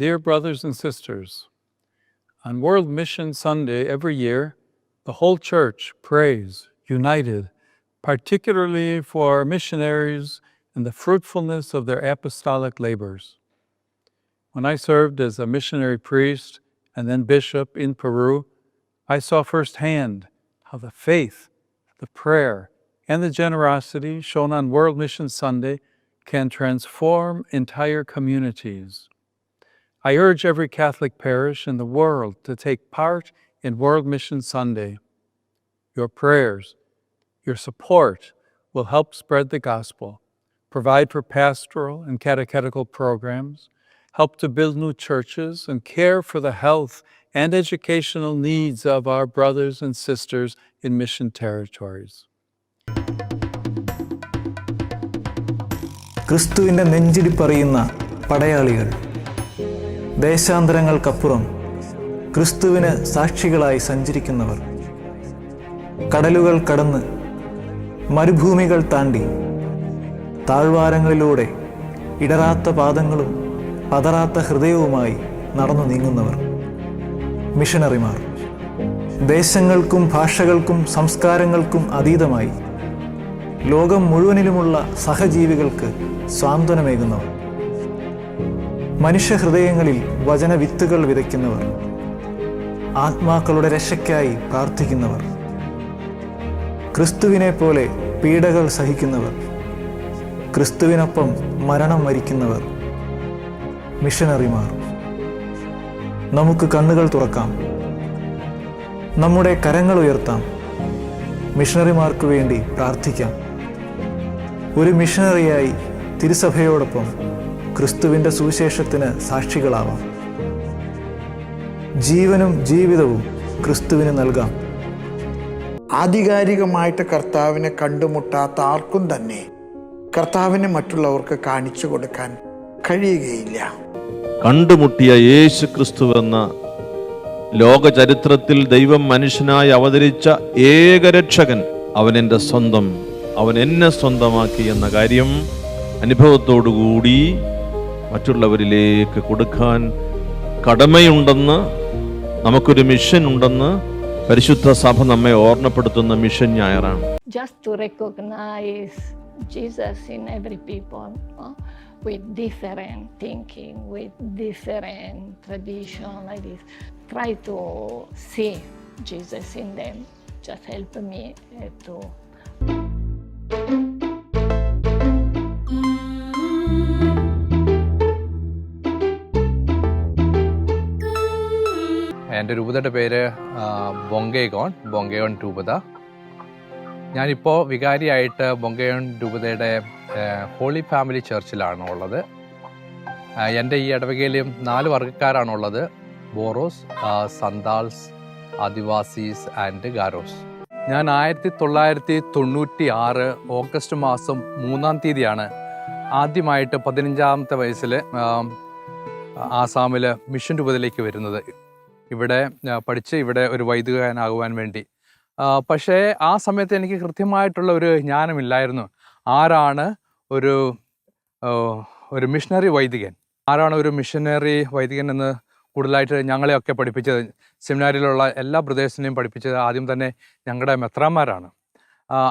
Dear brothers and sisters, on World Mission Sunday every year, the whole church prays, united, particularly for missionaries and the fruitfulness of their apostolic labors. When I served as a missionary priest and then bishop in Peru, I saw firsthand how the faith, the prayer, and the generosity shown on World Mission Sunday can transform entire communities. I urge every Catholic parish in the world to take part in World Mission Sunday. Your prayers, your support will help spread the gospel, provide for pastoral and catechetical programs, help to build new churches, and care for the health and educational needs of our brothers and sisters in mission territories. ക്രിസ്തുവിൻ്റെ നെഞ്ചിടിപ്പറിയുന്ന പടയാളികൾ, ദേശാന്തരങ്ങൾക്കപ്പുറം ക്രിസ്തുവിന് സാക്ഷികളായി സഞ്ചരിക്കുന്നവർ, കടലുകൾ കടന്ന് മരുഭൂമികൾ താണ്ടി താഴ്വാരങ്ങളിലൂടെ ഇടറാത്ത പാദങ്ങളും പതറാത്ത ഹൃദയവുമായി നടന്നു നീങ്ങുന്നവർ, മിഷനറിമാർ. ദേശങ്ങൾക്കും ഭാഷകൾക്കും സംസ്കാരങ്ങൾക്കും അതീതമായി ലോകം മുഴുവനിലുമുള്ള സഹജീവികൾക്ക് സാന്ത്വനമേകുന്നവർ, മനുഷ്യഹൃദയങ്ങളിൽ വചനവിത്തുകൾ വിതയ്ക്കുന്നവർ, ആത്മാക്കളുടെ രക്ഷയ്ക്കായി പ്രാർത്ഥിക്കുന്നവർ, ക്രിസ്തുവിനെ പോലെ പീഡകൾ സഹിക്കുന്നവർ, ക്രിസ്തുവിനൊപ്പം മരണം വരിക്കുന്നവർ, മിഷനറിമാർ. നമുക്ക് കണ്ണുകൾ തുറക്കാം, നമ്മുടെ കരങ്ങൾ ഉയർത്താം, മിഷണറിമാർക്ക് വേണ്ടി പ്രാർത്ഥിക്കാം. ഒരു മിഷണറിയായി തിരുസഭയോടൊപ്പം ക്രിസ്തുവിൻ്റെ സുവിശേഷത്തിന് സാക്ഷികളാവാം. ജീവനും ജീവിതവും ക്രിസ്തുവിന് നൽകാം. ആധികാരികമായിട്ട് കർത്താവിനെ കണ്ടുമുട്ടാത്ത ആർക്കും തന്നെ കർത്താവിനെ മറ്റുള്ളവർക്ക് കാണിച്ചു കൊടുക്കാൻ കഴിയുകയില്ല. കണ്ടുമുട്ടിയ യേശു ക്രിസ്തുവെന്ന ലോക ചരിത്രത്തിൽ ദൈവം മനുഷ്യനായി അവതരിച്ച ഏകരക്ഷകൻ, അവൻ എൻ്റെ സ്വന്തം, അവൻ എന്നെ സ്വന്തമാക്കി എന്ന കാര്യം അനുഭവത്തോടുകൂടി മറ്റുള്ളവരിലേക്ക് കൊടുക്കാൻ കടമയുണ്ടെന്ന്, നമുക്കൊരു മിഷൻ ഉണ്ടെന്ന് പരിശുദ്ധ സഭ നമ്മെ ഓർമ്മപ്പെടുത്തുന്ന mission ഞായറാണ്. Just to recognize Jesus in every people, with different thinking, with different tradition like this. Try to see Jesus in them. Just help me to. എൻ്റെ രൂപതയുടെ പേര് ബൊങ്കേഗോൺ രൂപത. ഞാനിപ്പോൾ വികാരിയായിട്ട് ബൊങ്കേഗോൺ രൂപതയുടെ ഹോളി ഫാമിലി ചർച്ചിലാണ് ഉള്ളത്. എൻ്റെ ഈ ഇടവകയിലും 4 വർഗ്ഗക്കാരാണുള്ളത്: boroughs, Santhals, Adivasis and Garros. ഞാൻ 1996 ഓഗസ്റ്റ് മാസം 3-ാം തീയതിയാണ് ആദ്യമായിട്ട് 15ാമത്തെ വയസ്സിൽ ആസാമിൽ മിഷൻ രൂപതയിലേക്ക് വരുന്നത്. ഇവിടെ പഠിച്ച് ഇവിടെ ഒരു വൈദികനാകുവാൻ വേണ്ടി. പക്ഷേ ആ സമയത്ത് എനിക്ക് കൃത്യമായിട്ടുള്ള ഒരു ജ്ഞാനമില്ലായിരുന്നു. ആരാണ് ഒരു മിഷണറി വൈദികൻ, ആരാണ് ഒരു മിഷനറി വൈദികൻ എന്ന് കൂടുതലായിട്ട് ഞങ്ങളെയൊക്കെ പഠിപ്പിച്ചത്, സെമിനാരിയിലുള്ള എല്ലാ ബ്രദേഴ്സിനെയും പഠിപ്പിച്ചത് ആദ്യം തന്നെ ഞങ്ങളുടെ മെത്രാന്മാരാണ്.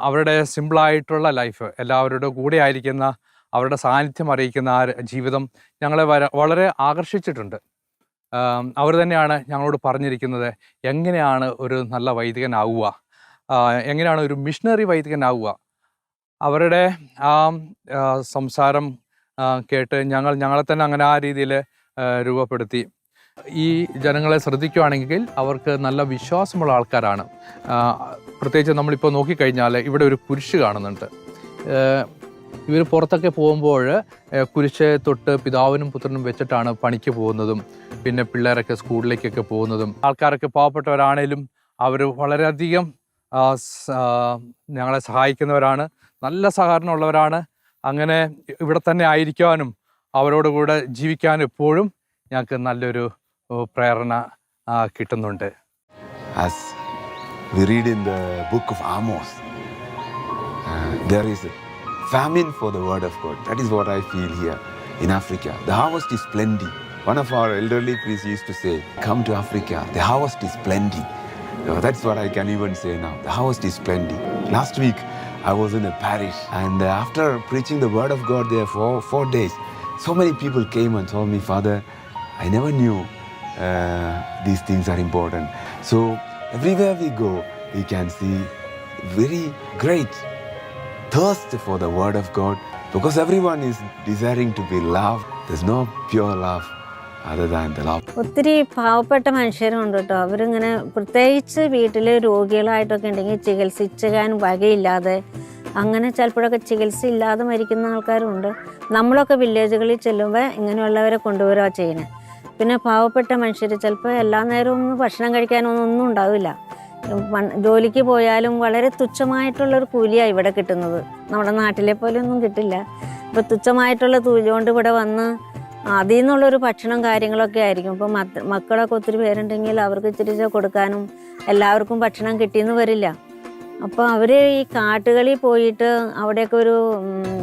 അവരുടെ സിമ്പിളായിട്ടുള്ള ലൈഫ്, എല്ലാവരുടെ കൂടെ ആയിരിക്കുന്ന, അവരുടെ സാന്നിധ്യം അറിയിക്കുന്ന ആ ജീവിതം ഞങ്ങളെ വളരെ ആകർഷിച്ചിട്ടുണ്ട്. അവർ തന്നെയാണ് ഞങ്ങളോട് പറഞ്ഞിരിക്കുന്നത് എങ്ങനെയാണ് ഒരു നല്ല വൈദികനാവുക, എങ്ങനെയാണ് ഒരു മിഷണറി വൈദികനാവുക. അവരുടെ ആ സംസാരം കേട്ട് ഞങ്ങളെ തന്നെ അങ്ങനെ ആ രീതിയിൽ രൂപപ്പെടുത്തി. ഈ ജനങ്ങളെ ശ്രദ്ധിക്കുകയാണെങ്കിൽ അവർക്ക് നല്ല വിശ്വാസമുള്ള ആൾക്കാരാണ്. പ്രത്യേകിച്ച് നമ്മളിപ്പോൾ നോക്കിക്കഴിഞ്ഞാൽ ഇവിടെ ഒരു കുരിശ് കാണുന്നുണ്ട്. ഇവർ പുറത്തൊക്കെ പോകുമ്പോൾ കുരിശ് തൊട്ട് പിതാവിനും പുത്രനും വെച്ചിട്ടാണ് പണിക്ക് പോകുന്നതും പിന്നെ പിള്ളേരൊക്കെ സ്കൂളിലേക്കൊക്കെ പോകുന്നതും. ആൾക്കാരൊക്കെ പാവപ്പെട്ടവരാണേലും അവർ വളരെയധികം ഞങ്ങളെ സഹായിക്കുന്നവരാണ്, നല്ല സഹകരണമുള്ളവരാണ്. അങ്ങനെ ഇവിടെ തന്നെ ആയിരിക്കാനും അവരോട് കൂടെ ജീവിക്കാനും എപ്പോഴും ഞങ്ങൾക്ക് നല്ലൊരു പ്രേരണ കിട്ടുന്നുണ്ട്. As we read in the book of Amos, there is a famine for the word of God. That is what I feel here in Africa. The harvest is plenty, One of our elderly priests used to say, come to Africa, the harvest is plenty. That's what I can even say now. The harvest is plenty. Last week, I was in a parish, and after preaching the word of God there for 4 days, so many people came and told me, Father, I never knew these things are important. So everywhere we go, we can see very great thirst for the word of God, because everyone is desiring to be loved. There's no pure love other than the love. ഒത്തിരി പാവപ്പെട്ട മനുഷ്യരുണ്ട് കേട്ടോ. അവരിങ്ങനെ പ്രത്യേകിച്ച് വീട്ടിൽ രോഗികളായിട്ടൊക്കെ ഉണ്ടെങ്കിൽ ചികിത്സിക്കാൻ വകയില്ലാതെ, അങ്ങനെ ചിലപ്പോഴൊക്കെ ചികിത്സ ഇല്ലാതെ മരിക്കുന്ന ആൾക്കാരുണ്ട്. നമ്മളൊക്കെ വില്ലേജുകളിൽ ചെല്ലുമ്പോൾ ഇങ്ങനെയുള്ളവരെ കൊണ്ടുവരിക ചെയ്യുന്നത്. പിന്നെ പാവപ്പെട്ട മനുഷ്യർ ചിലപ്പോൾ എല്ലാ നേരവും ഭക്ഷണം കഴിക്കാനൊന്നും ഉണ്ടാവില്ല. ജോലിക്ക് പോയാലും വളരെ തുച്ഛമായിട്ടുള്ളൊരു കൂലിയാണ് ഇവിടെ കിട്ടുന്നത്. നമ്മുടെ നാട്ടിലെ പോലെ ഒന്നും കിട്ടില്ല. ഇപ്പോൾ തുച്ഛമായിട്ടുള്ള കൂലി കൊണ്ട് ഇവിടെ വന്ന് അതിൽ നിന്നുള്ളൊരു ഭക്ഷണം കാര്യങ്ങളൊക്കെ ആയിരിക്കും. ഇപ്പോൾ മക്കളൊക്കെ ഒത്തിരി പേരുണ്ടെങ്കിൽ അവർക്ക് ഇച്ചിരി കൊടുക്കാനും എല്ലാവർക്കും ഭക്ഷണം കിട്ടിയെന്ന് വരില്ല. അപ്പോൾ അവർ ഈ കാട്ടുകളിൽ പോയിട്ട് അവിടെയൊക്കെ ഒരു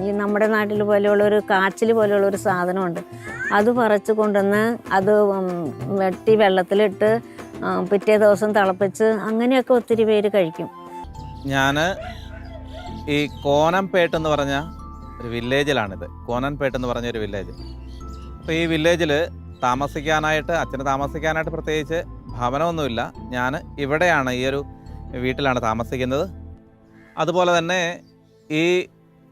ഈ നമ്മുടെ നാട്ടിൽ പോലെയുള്ളൊരു കാച്ചിൽ പോലെയുള്ളൊരു സാധനമുണ്ട്. അത് പറിച്ച് കൊണ്ടുവന്ന് അത് വെട്ടി വെള്ളത്തിലിട്ട് പിറ്റേ ദിവസം തിളപ്പിച്ച് അങ്ങനെയൊക്കെ ഒത്തിരി പേര് കഴിക്കും. ഞാൻ ഈ കോനംപേട്ട് എന്ന് പറഞ്ഞ ഒരു വില്ലേജിലാണിത്. കോനംപേട്ട് എന്ന് പറഞ്ഞൊരു വില്ലേജ്. അപ്പോൾ ഈ വില്ലേജിൽ താമസിക്കാനായിട്ട്, അച്ഛന് താമസിക്കാനായിട്ട് പ്രത്യേകിച്ച് ഭവനമൊന്നുമില്ല. ഞാൻ ഇവിടെയാണ്, ഈ ഒരു വീട്ടിലാണ് താമസിക്കുന്നത്. അതുപോലെ തന്നെ ഈ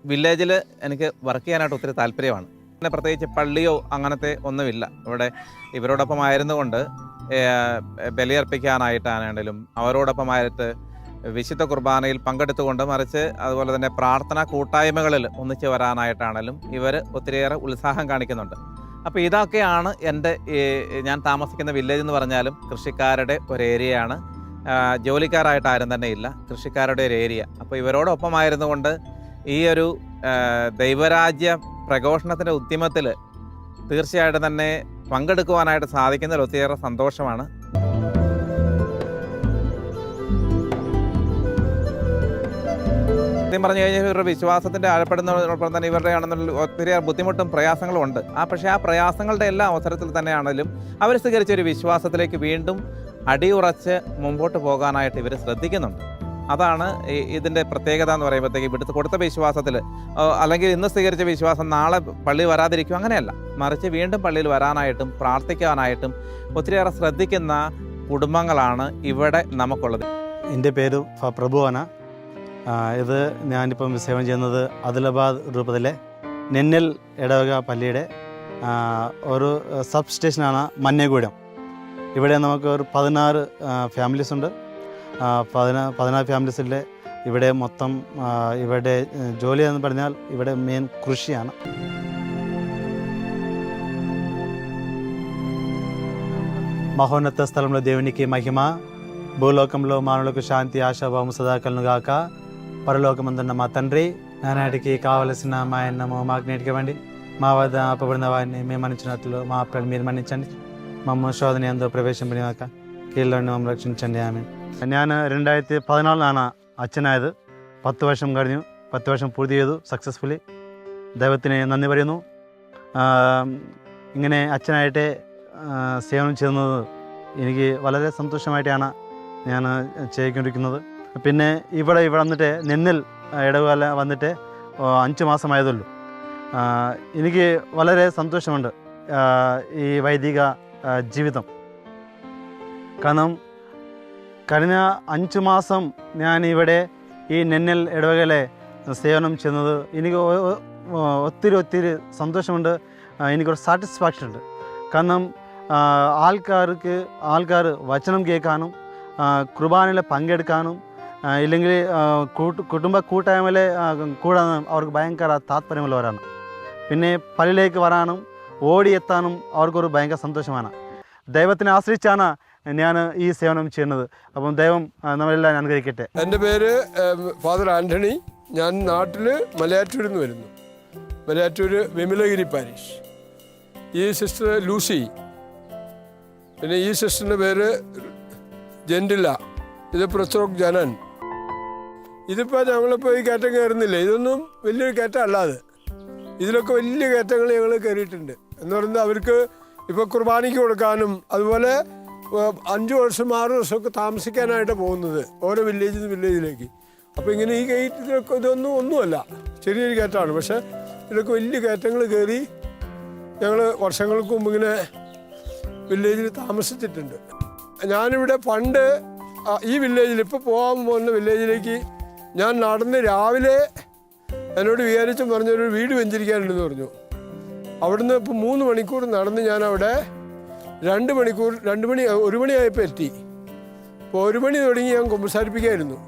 വില്ലേജിൽ എനിക്ക് വർക്ക് ചെയ്യാനായിട്ട് ഒത്തിരി താല്പര്യമാണ്. പിന്നെ പ്രത്യേകിച്ച് പള്ളിയോ അങ്ങനത്തെ ഒന്നുമില്ല ഇവിടെ. ഇവരോടൊപ്പം ആയിരുന്നുകൊണ്ട് ബലിയർപ്പിക്കാനായിട്ടാണെങ്കിലും അവരോടൊപ്പമായിട്ട് വിശുദ്ധ കുർബാനയിൽ പങ്കെടുത്തുകൊണ്ട്, മറിച്ച് അതുപോലെ തന്നെ പ്രാർത്ഥനാ കൂട്ടായ്മകളിൽ ഒന്നിച്ച് വരാനായിട്ടാണെങ്കിലും ഇവർ ഒത്തിരിയേറെ ഉത്സാഹം കാണിക്കുന്നുണ്ട്. അപ്പോൾ ഇതൊക്കെയാണ് എൻ്റെ ഞാൻ താമസിക്കുന്ന വില്ലേജ് എന്ന് പറഞ്ഞാലും കൃഷിക്കാരുടെ ഒരു ഏരിയയാണ്. ജോലിക്കാരായിട്ട് ആരും തന്നെ ഇല്ല, കൃഷിക്കാരുടെ ഒരു ഏരിയ. അപ്പോൾ ഇവരോടൊപ്പമായിരുന്നു കൊണ്ട് ഈ ഒരു ദൈവരാജ്യ പ്രഘോഷണത്തിൻ്റെ ഉദ്യമത്തിൽ തീർച്ചയായിട്ടും തന്നെ പങ്കെടുക്കുവാനായിട്ട് സാധിക്കുന്നതിൽ ഒത്തിരിയേറെ സന്തോഷമാണ്. സത്യം പറഞ്ഞു കഴിഞ്ഞാൽ ഇവരുടെ വിശ്വാസത്തിൻ്റെ ആഴപ്പെടുന്നതോടൊപ്പം തന്നെ ഇവരുടെ ആണെന്നുള്ള ഒത്തിരി ബുദ്ധിമുട്ടും പ്രയാസങ്ങളും ഉണ്ട്. പക്ഷേ ആ പ്രയാസങ്ങളുടെ എല്ലാ അവസരത്തിൽ തന്നെയാണെങ്കിലും അവർ സ്വീകരിച്ചൊരു വിശ്വാസത്തിലേക്ക് വീണ്ടും അടിയുറച്ച് മുമ്പോട്ട് പോകാനായിട്ട് ഇവർ ശ്രദ്ധിക്കുന്നുണ്ട്. അതാണ് ഇതിൻ്റെ പ്രത്യേകത എന്ന് പറയുമ്പോഴത്തേക്ക്, ഇവിടുത്തെ കൊടുത്ത വിശ്വാസത്തിൽ അല്ലെങ്കിൽ ഇന്ന് സ്വീകരിച്ച വിശ്വാസം നാളെ പള്ളി വരാതിരിക്കും, അങ്ങനെയല്ല. മറിച്ച് വീണ്ടും പള്ളിയിൽ വരാനായിട്ടും പ്രാർത്ഥിക്കാനായിട്ടും ഒത്തിരിയേറെ ശ്രദ്ധിക്കുന്ന കുടുംബങ്ങളാണ് ഇവിടെ നമുക്കുള്ളത്. എൻ്റെ പേര് പ്രഭുവാണ്. ഇത് ഞാനിപ്പം സേവനം ചെയ്യുന്നത് ആദിലാബാദ് രൂപത്തിലെ നെന്നൽ ഇടവക പള്ളിയുടെ ഒരു സബ് സ്റ്റേഷനാണ് മന്നേഗൂഡം. ഇവിടെ നമുക്ക് ഒരു 16 ഫാമിലീസ് ഉണ്ട്. 14 ഫാമിലീസിലെ ഇവിടെ മൊത്തം ഇവിടെ ജോലി എന്ന് പറഞ്ഞാൽ ഇവിടെ മെയിൻ കൃഷിയാണ്. మహోన్నత స్థలంలో దేవునికి మహిమ, భూలోకంలో మానవులకు శాంతి, ఆశాభావం సదాకలను గాక. పరలోకమందున్న మా తండ్రి, నానాటికి కావలసిన మా అన్నము మాకు నేటికివ్వండి. మా వద్ద అప్పబడిన వారిని మేము మన్నించినట్లు మా అప్పులను మీరు మన్నించండి. మమ్మల్ని శోధన యందు ప్రవేశింపనివ్వక കീഴിലോട്ട് നാം രക്ഷിച്ചേ. ആമേൻ. ഞാൻ 2014 അച്ഛനായത്. 10 വർഷം കഴിഞ്ഞു. 10 വർഷം പൂർത്തി ചെയ്തു സക്സസ്ഫുള്ളി. ദൈവത്തിന് നന്ദി പറയുന്നു. ഇങ്ങനെ അച്ഛനായിട്ട് സേവനം ചെയ്യുന്നത് എനിക്ക് വളരെ സന്തോഷമായിട്ടാണ് ഞാൻ ചെയ്തുകൊണ്ടിരിക്കുന്നത്. പിന്നെ ഇവിടെ വന്നിട്ട് നെന്നൽ ഇടവേള വന്നിട്ട് 5 മാസമായതുള്ളൂ. എനിക്ക് വളരെ സന്തോഷമുണ്ട് ഈ വൈദിക ജീവിതം. കാരണം കഴിഞ്ഞ 5 മാസം ഞാൻ ഇവിടെ ഈ നെന്നൽ ഇടവകയിലെ സേവനം ചെയ്യുന്നത് എനിക്ക് ഒത്തിരി സന്തോഷമുണ്ട്. എനിക്കൊരു സാറ്റിസ്ഫാക്ഷൻ ഉണ്ട്. കാരണം ആൾക്കാർ വചനം കേൾക്കാനും കുർബാനയിൽ പങ്കെടുക്കാനും ഇല്ലെങ്കിൽ കുടുംബ കൂട്ടായ്മയിൽ കൂടാനും അവർക്ക് ഭയങ്കര താല്പര്യമുള്ളവരാണ്. പിന്നെ പള്ളിയിലേക്ക് വരാനും ഓടിയെത്താനും അവർക്കൊരു ഭയങ്കര സന്തോഷമാണ്. ദൈവത്തിനെ ആശ്രയിച്ചാണ് ഞാൻ ഈ സേവനം ചെയ്യുന്നത്. അപ്പം ദൈവം നമ്മളെല്ലാം അനുഗ്രഹിക്കട്ടെ. എൻ്റെ പേര് ഫാദർ ആൻ്റണി. ഞാൻ നാട്ടിൽ മലയാറ്റൂരിൽ നിന്ന് വരുന്നു. മലയാറ്റൂർ വിമലഗിരി പാരിഷ്. ഈ സിസ്റ്റർ ലൂസി, പിന്നെ ഈ സിസ്റ്ററിൻ്റെ പേര് ജെൻഡില, ഇത് പ്രസ്രോക് ജനൻ. ഇതിപ്പോൾ ഞങ്ങളിപ്പോൾ ഈ കയറ്റം കയറുന്നില്ല. ഇതൊന്നും വലിയൊരു കയറ്റം അല്ലാതെ ഇതിലൊക്കെ വലിയ കയറ്റങ്ങൾ ഞങ്ങൾ കയറിയിട്ടുണ്ട്. എന്ന് പറയുന്നത് അവർക്ക് ഇപ്പോൾ കുർബാനയ്ക്ക് കൊടുക്കാനും അതുപോലെ 5 വർഷം 6 വർഷമൊക്കെ താമസിക്കാനായിട്ട് പോകുന്നത് ഓരോ വില്ലേജിൽ നിന്ന് വില്ലേജിലേക്ക്. അപ്പോൾ ഇങ്ങനെ ഈ കയറ്റത്തിലൊക്കെ ഒന്നുമല്ല, ചെറിയൊരു കയറ്റമാണ്. പക്ഷേ ഇതൊക്കെ വലിയ കയറ്റങ്ങൾ കയറി ഞങ്ങൾ വർഷങ്ങൾക്ക് മുമ്പ് ഇങ്ങനെ വില്ലേജിൽ താമസിച്ചിട്ടുണ്ട്. ഞാനിവിടെ പണ്ട് ഈ വില്ലേജിൽ ഇപ്പോൾ പോകാൻ പോകുന്ന വില്ലേജിലേക്ക് ഞാൻ നടന്ന് രാവിലെ എന്നോട് വിചാരിച്ചും പറഞ്ഞൊരു വീട് വെഞ്ചരിക്കാനുണ്ടെന്ന് പറഞ്ഞു. അവിടുന്ന് ഇപ്പോൾ 3 മണിക്കൂർ നടന്ന് ഞാനവിടെ 1 മണിയായപ്പോൾ എത്തി. ഇപ്പോൾ 1 മണി തുടങ്ങി ഞാൻ കുമ്പസാരിപ്പിക്കായിരുന്നു.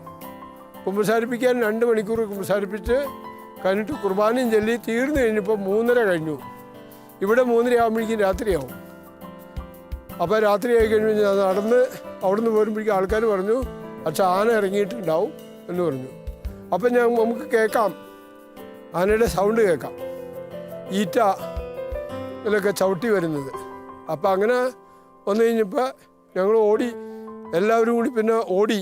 കുമ്പസാരിപ്പിക്കാൻ 2 മണിക്കൂർ കുമ്പസാരിപ്പിച്ച് കഴിഞ്ഞിട്ട് കുർബാനയും ചൊല്ലി തീർന്നു കഴിഞ്ഞപ്പോൾ 3:30 കഴിഞ്ഞു. ഇവിടെ 3:30 ആകുമ്പോഴേക്കും രാത്രിയാവും. അപ്പോൾ രാത്രിയായി കഴിഞ്ഞ് ഞാൻ നടന്ന് അവിടുന്ന് പോരുമ്പോഴേക്കും ആൾക്കാർ പറഞ്ഞു അച്ഛാ ആന ഇറങ്ങിയിട്ടുണ്ടാവും എന്ന് പറഞ്ഞു. അപ്പം നമുക്ക് കേൾക്കാം, ആനയുടെ സൗണ്ട് കേൾക്കാം, ഈറ്റ ഇതിലൊക്കെ ചവിട്ടി വരുന്നത്. അപ്പം അങ്ങനെ വന്നു കഴിഞ്ഞപ്പോൾ ഞങ്ങൾ ഓടി, എല്ലാവരും കൂടി പിന്നെ ഓടി.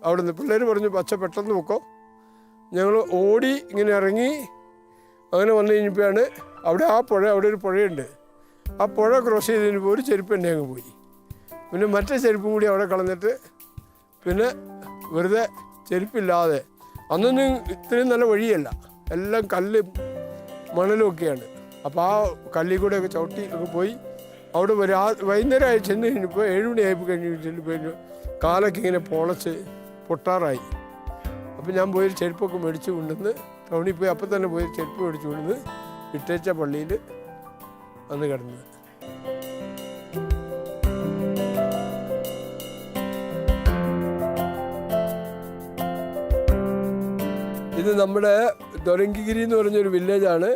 അവിടുന്ന് പിള്ളേർ പറഞ്ഞു പച്ച പെട്ടെന്ന് നോക്കോ. ഞങ്ങൾ ഓടി ഇങ്ങനെ ഇറങ്ങി അങ്ങനെ വന്നു കഴിഞ്ഞപ്പോഴാണ് അവിടെ അവിടെ ഒരു പുഴയുണ്ട്. ആ പുഴ ക്രോസ് ചെയ്ത് കഴിഞ്ഞപ്പോൾ ഒരു ചെരുപ്പ് തന്നെ അങ്ങ് പോയി. പിന്നെ മറ്റേ ചെരുപ്പും കൂടി അവിടെ കളഞ്ഞിട്ട് പിന്നെ വെറുതെ ചെരുപ്പില്ലാതെ, അന്നൊന്നും ഇത്രയും നല്ല വഴിയല്ല, എല്ലാം കല്ലും മണലും ഒക്കെയാണ്. അപ്പോൾ ആ കല്ലിൽ കൂടെയൊക്കെ ചവിട്ടി ഒക്കെ പോയി അവിടെ വൈകുന്നേരമായി ചെന്ന് കഴിഞ്ഞപ്പോൾ 7 മണിയായപ്പോൾ ചെല്ലുമ്പോൾ കാലൊക്കെ ഇങ്ങനെ പൊളച്ച് പൊട്ടാറായി. അപ്പോൾ ഞാൻ പോയി ചെരുപ്പൊക്കെ മേടിച്ച് കൊണ്ടുവന്ന് ടൗണിൽ പോയി അപ്പം തന്നെ പോയി ചെരുപ്പ് മേടിച്ച് കൊണ്ടുവന്ന് ഇട്ടേച്ച പള്ളിയിൽ വന്ന് കിടന്നത്. ഇത് നമ്മുടെ ദൊരങ്കിഗിരി എന്ന് പറഞ്ഞൊരു വില്ലേജാണ്.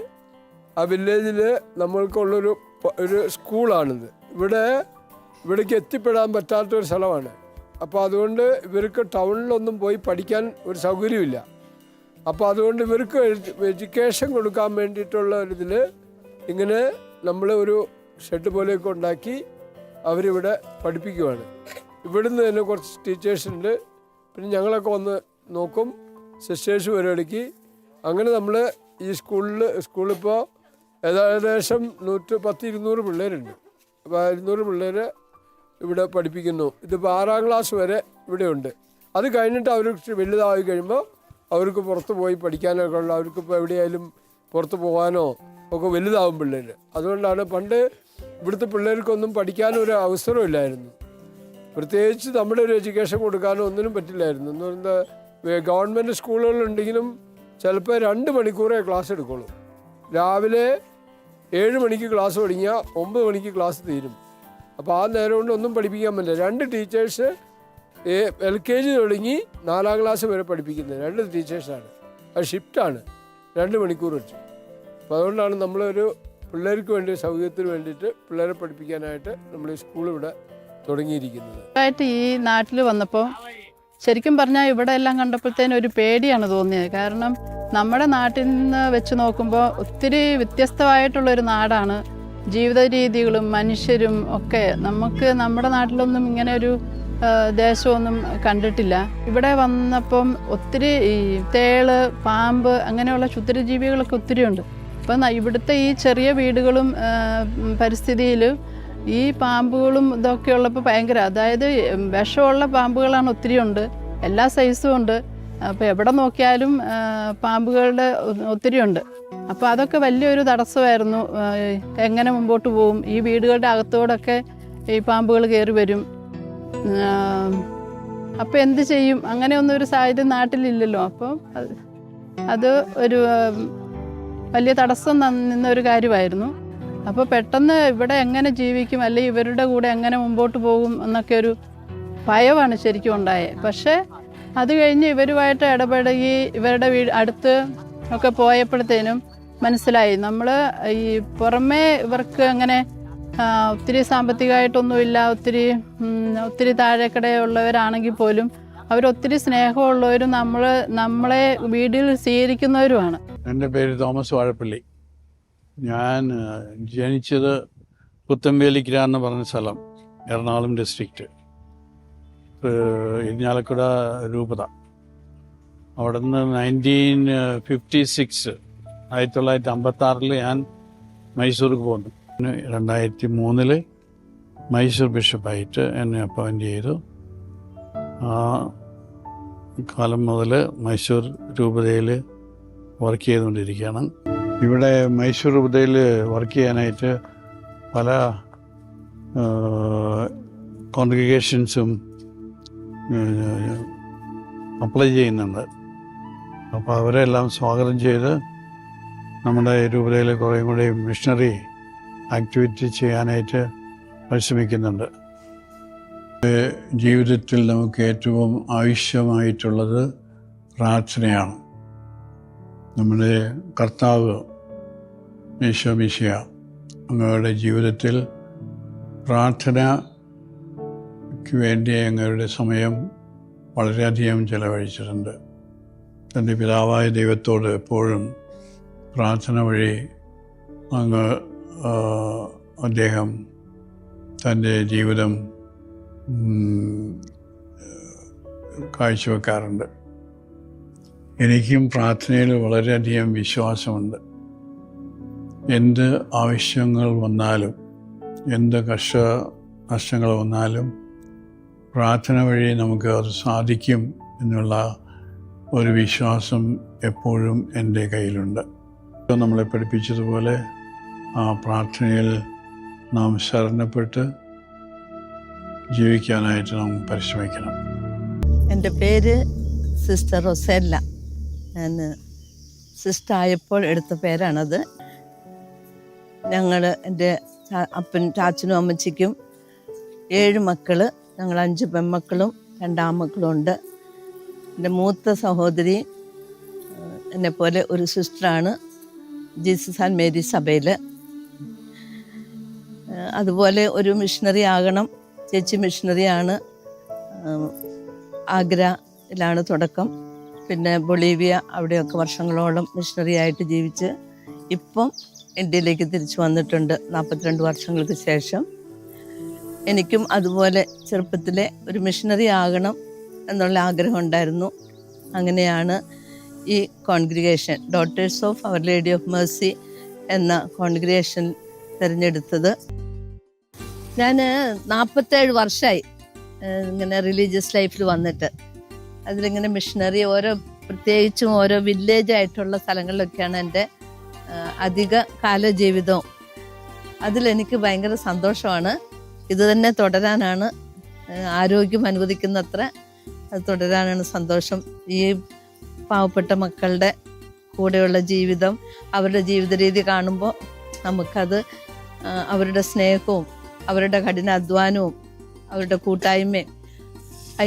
ആ വില്ലേജിൽ നമ്മൾക്കുള്ളൊരു സ്കൂളാണിത്. ഇവിടേക്ക് എത്തിപ്പെടാൻ പറ്റാത്തൊരു സ്ഥലമാണ്. അപ്പോൾ അതുകൊണ്ട് ഇവർക്ക് ടൗണിലൊന്നും പോയി പഠിക്കാൻ ഒരു സൗകര്യമില്ല. അപ്പോൾ അതുകൊണ്ട് ഇവർക്ക് എഡ്യൂക്കേഷൻ കൊടുക്കാൻ വേണ്ടിയിട്ടുള്ള ഒരിതിൽ ഇങ്ങനെ നമ്മൾ ഒരു ഷെഡ് പോലെയൊക്കെ ഉണ്ടാക്കി അവരിവിടെ പഠിപ്പിക്കുവാണ്. ഇവിടുന്ന് തന്നെ കുറച്ച് ടീച്ചേഴ്സുണ്ട്, പിന്നെ ഞങ്ങളൊക്കെ വന്ന് നോക്കും, സിസ്റ്റേഴ്സ് പരിപാടിക്ക്. അങ്ങനെ നമ്മൾ ഈ സ്കൂളിപ്പോൾ ഏകദേശം 110-200 പിള്ളേരുണ്ട്. അപ്പോൾ 200 പിള്ളേർ ഇവിടെ പഠിപ്പിക്കുന്നു. ഇതിപ്പോൾ 6ാം ക്ലാസ് വരെ ഇവിടെ ഉണ്ട്. അത് കഴിഞ്ഞിട്ട് അവർ വലുതായി കഴിയുമ്പോൾ അവർക്ക് പുറത്ത് പോയി പഠിക്കാനൊക്കെ ഉള്ള, അവർക്കിപ്പോൾ എവിടെയായാലും പുറത്ത് പോകാനോ ഒക്കെ വലുതാവും പിള്ളേർ. അതുകൊണ്ടാണ് പണ്ട് ഇവിടുത്തെ പിള്ളേർക്കൊന്നും പഠിക്കാനൊരു അവസരമില്ലായിരുന്നു. പ്രത്യേകിച്ച് നമ്മുടെ ഒരു എഡ്യൂക്കേഷൻ കൊടുക്കാനോ ഒന്നിനും പറ്റില്ലായിരുന്നു. എന്ന് പറയുന്നത് ഗവൺമെൻറ് സ്കൂളുകളുണ്ടെങ്കിലും ചിലപ്പോൾ 2 മണിക്കൂറേ ക്ലാസ് എടുക്കുള്ളൂ. രാവിലെ 7 മണിക്ക് ക്ലാസ് തുടങ്ങിയാൽ 9 മണിക്ക് ക്ലാസ് തീരും. അപ്പോൾ ആ നേരം കൊണ്ട് ഒന്നും പഠിപ്പിക്കാൻ പറ്റില്ല. 2 ടീച്ചേഴ്സ് LKG തുടങ്ങി 4ാം ക്ലാസ് വരെ പഠിപ്പിക്കുന്നത് 2 ടീച്ചേഴ്സാണ്. അത് ഷിഫ്റ്റാണ്, 2 മണിക്കൂർ വെച്ച്. അപ്പോൾ അതുകൊണ്ടാണ് നമ്മളൊരു പിള്ളേർക്ക് വേണ്ടി സൗകര്യത്തിന് വേണ്ടിയിട്ട് പിള്ളേരെ പഠിപ്പിക്കാനായിട്ട് നമ്മൾ ഈ സ്കൂൾ ഇവിടെ തുടങ്ങിയിരിക്കുന്നത്. ഈ നാട്ടിൽ വന്നപ്പോൾ ശരിക്കും പറഞ്ഞാൽ ഇവിടെ എല്ലാം കണ്ടപ്പോഴത്തേനും ഒരു പേടിയാണ് തോന്നിയത്. കാരണം നമ്മുടെ നാട്ടിൽ നിന്ന് വെച്ച് നോക്കുമ്പോൾ ഒത്തിരി വ്യത്യസ്തമായിട്ടുള്ളൊരു നാടാണ്. ജീവിത രീതികളും മനുഷ്യരും ഒക്കെ നമുക്ക് നമ്മുടെ നാട്ടിലൊന്നും ഇങ്ങനെ ഒരു ദേശമൊന്നും കണ്ടിട്ടില്ല. ഇവിടെ വന്നപ്പം ഒത്തിരി ഈ തേള്, പാമ്പ് അങ്ങനെയുള്ള ക്ഷുദ്രജീവികളൊക്കെ ഒത്തിരി ഉണ്ട്. അപ്പം ഇവിടുത്തെ ഈ ചെറിയ വീടുകളും പരിസ്ഥിതിയിൽ ഈ പാമ്പുകളും ഇതൊക്കെ ഉള്ളപ്പോൾ ഭയങ്കര, അതായത് വിഷമുള്ള പാമ്പുകളാണ് ഒത്തിരി ഉണ്ട്, എല്ലാ സൈസും ഉണ്ട്. അപ്പോൾ എവിടെ നോക്കിയാലും പാമ്പുകളുടെ ഒത്തിരി ഉണ്ട്. അപ്പോൾ അതൊക്കെ വലിയൊരു തടസ്സമായിരുന്നു. എങ്ങനെ മുമ്പോട്ട് പോകും? ഈ വീടുകളുടെ അകത്തോടൊക്കെ ഈ പാമ്പുകൾ കയറി വരും. അപ്പോൾ എന്ത് ചെയ്യും? അങ്ങനെയൊന്നും ഒരു സാഹചര്യം നാട്ടിലില്ലല്ലോ. അപ്പോൾ അത് ഒരു വലിയ തടസ്സം നിന്നൊരു കാര്യമായിരുന്നു. അപ്പോൾ പെട്ടെന്ന് ഇവിടെ എങ്ങനെ ജീവിക്കും, അല്ലെങ്കിൽ ഇവരുടെ കൂടെ എങ്ങനെ മുമ്പോട്ട് പോകും എന്നൊക്കെ ഒരു ഭയമാണ് ശരിക്കും ഉണ്ടായത്. പക്ഷേ അത് കഴിഞ്ഞ് ഇവരുമായിട്ട് ഇടപെടുകി ഇവരുടെ അടുത്ത് ഒക്കെ പോയപ്പോഴത്തേനും മനസ്സിലായി നമ്മൾ ഈ പുറമേ ഇവർക്ക് അങ്ങനെ ഒത്തിരി സാമ്പത്തികമായിട്ടൊന്നുമില്ല, ഒത്തിരി താഴെക്കടയുള്ളവരാണെങ്കിൽ പോലും അവരൊത്തിരി സ്നേഹമുള്ളവരും നമ്മളെ വീട്ടിൽ സ്വീകരിക്കുന്നവരുമാണ്. എൻ്റെ പേര് തോമസ് വാഴപ്പള്ളി. ഞാൻ ജനിച്ചത് പുത്തമ്പേലിക്കര എന്ന് പറഞ്ഞ സ്ഥലം, എറണാകുളം ഡിസ്ട്രിക്റ്റ്, ഇരിഞ്ഞാലക്കുട രൂപത. അവിടെ നിന്ന് 1956 1956 ഞാൻ മൈസൂർക്ക് പോന്നു. 2003 മൈസൂർ ബിഷപ്പായിട്ട് എന്നെ അപ്പോയിൻ്റ് ചെയ്തു. ആ കാലം മുതൽ മൈസൂർ രൂപതയിൽ വർക്ക് ചെയ്തുകൊണ്ടിരിക്കുകയാണ്. ഇവിടെ മൈസൂർ രൂപതയിൽ വർക്ക് ചെയ്യാനായിട്ട് പല കോൺഗ്രിഗേഷൻസും അപ്ലൈ ചെയ്യുന്നുണ്ട്. അപ്പോൾ അവരെല്ലാം സ്വാഗതം ചെയ്ത് നമ്മുടെ രൂപതയിൽ കുറേ കൂടി മിഷണറി ആക്ടിവിറ്റി ചെയ്യാനായിട്ട് പരിശ്രമിക്കുന്നുണ്ട്. ജീവിതത്തിൽ നമുക്ക് ഏറ്റവും ആവശ്യമായിട്ടുള്ളത് പ്രാർത്ഥനയാണ്. നമ്മുടെ കർത്താവ് ഈശോ മിശിഹ അങ്ങയുടെ ജീവിതത്തിൽ പ്രാർത്ഥനയ്ക്ക് വേണ്ടി അങ്ങയുടെ സമയം വളരെയധികം ചെലവഴിച്ചിട്ടുണ്ട്. തൻ്റെ പിതാവായ ദൈവത്തോട് എപ്പോഴും പ്രാർത്ഥന വഴി അദ്ദേഹം തൻ്റെ ജീവിതം കാഴ്ചവെക്കാറുണ്ട്. എനിക്കും പ്രാർത്ഥനയിൽ വളരെയധികം വിശ്വാസമുണ്ട്. എന്ത് ആവശ്യങ്ങൾ വന്നാലും എന്ത് നഷ്ടങ്ങൾ വന്നാലും പ്രാർത്ഥന വഴി നമുക്ക് അത് സാധിക്കും എന്നുള്ള ഒരു വിശ്വാസം എപ്പോഴും എൻ്റെ കയ്യിലുണ്ട്. നമ്മളെ പഠിപ്പിച്ചതുപോലെ ആ പ്രാർത്ഥനയിൽ നാം ശരണപ്പെട്ട് ജീവിക്കാനായിട്ട് നാം പരിശ്രമിക്കണം. എൻ്റെ പേര് സിസ്റ്റർ റൊസെല്ല. ഞാൻ സിസ്റ്റർ ആയപ്പോൾ എടുത്ത പേരാണത്. ഞങ്ങൾ എൻ്റെ ചാച്ചനും അമ്മച്ചിക്കും 7 മക്കൾ. ഞങ്ങൾ 5 പെൺമക്കളും 2 ആൺമക്കളും ഉണ്ട്. എൻ്റെ മൂത്ത സഹോദരി എന്നെപ്പോലെ ഒരു സിസ്റ്ററാണ് ജീസസ് ആൻഡ് മേരി സഭയിൽ. അതുപോലെ ഒരു മിഷണറി ആകണം. ചേച്ചി മിഷണറിയാണ്. ആഗ്രയിലാണ് തുടക്കം. പിന്നെ ബൊളീവിയ അവിടെയൊക്കെ വർഷങ്ങളോളം മിഷണറി ആയിട്ട് ജീവിച്ച് ഇപ്പം ഇന്ത്യയിലേക്ക് തിരിച്ചു വന്നിട്ടുണ്ട് 42 വർഷങ്ങൾക്ക് ശേഷം. എനിക്കും അതുപോലെ ചെറുപ്പത്തിലെ ഒരു മിഷണറി ആകണം എന്നുള്ള ആഗ്രഹം ഉണ്ടായിരുന്നു. അങ്ങനെയാണ് ഈ congregation daughters of our lady of mercy എന്ന കോൺഗ്രിഗേഷൻ തിരഞ്ഞെടുത്തത്. ഞാൻ 47 വർഷമായി ഇങ്ങനെ റിലീജിയസ് ലൈഫിൽ വന്നിട്ട്. അതിലിങ്ങനെ മിഷണറി പ്രത്യേകിച്ചും ഓരോ വില്ലേജായിട്ടുള്ള സ്ഥലങ്ങളിലൊക്കെയാണ് എൻ്റെ അധിക കാല ജീവിതവും. അതിലെനിക്ക് ഭയങ്കര സന്തോഷമാണ്. ഇത് തന്നെ തുടരാനാണ് ആരോഗ്യം അനുവദിക്കുന്നത്ര അത് തുടരാനാണ് സന്തോഷം. ഈ പാവപ്പെട്ട മക്കളുടെ കൂടെയുള്ള ജീവിതം, അവരുടെ ജീവിത രീതി കാണുമ്പോൾ നമുക്കത് അവരുടെ സ്നേഹവും അവരുടെ കഠിനാധ്വാനവും അവരുടെ കൂട്ടായ്മയും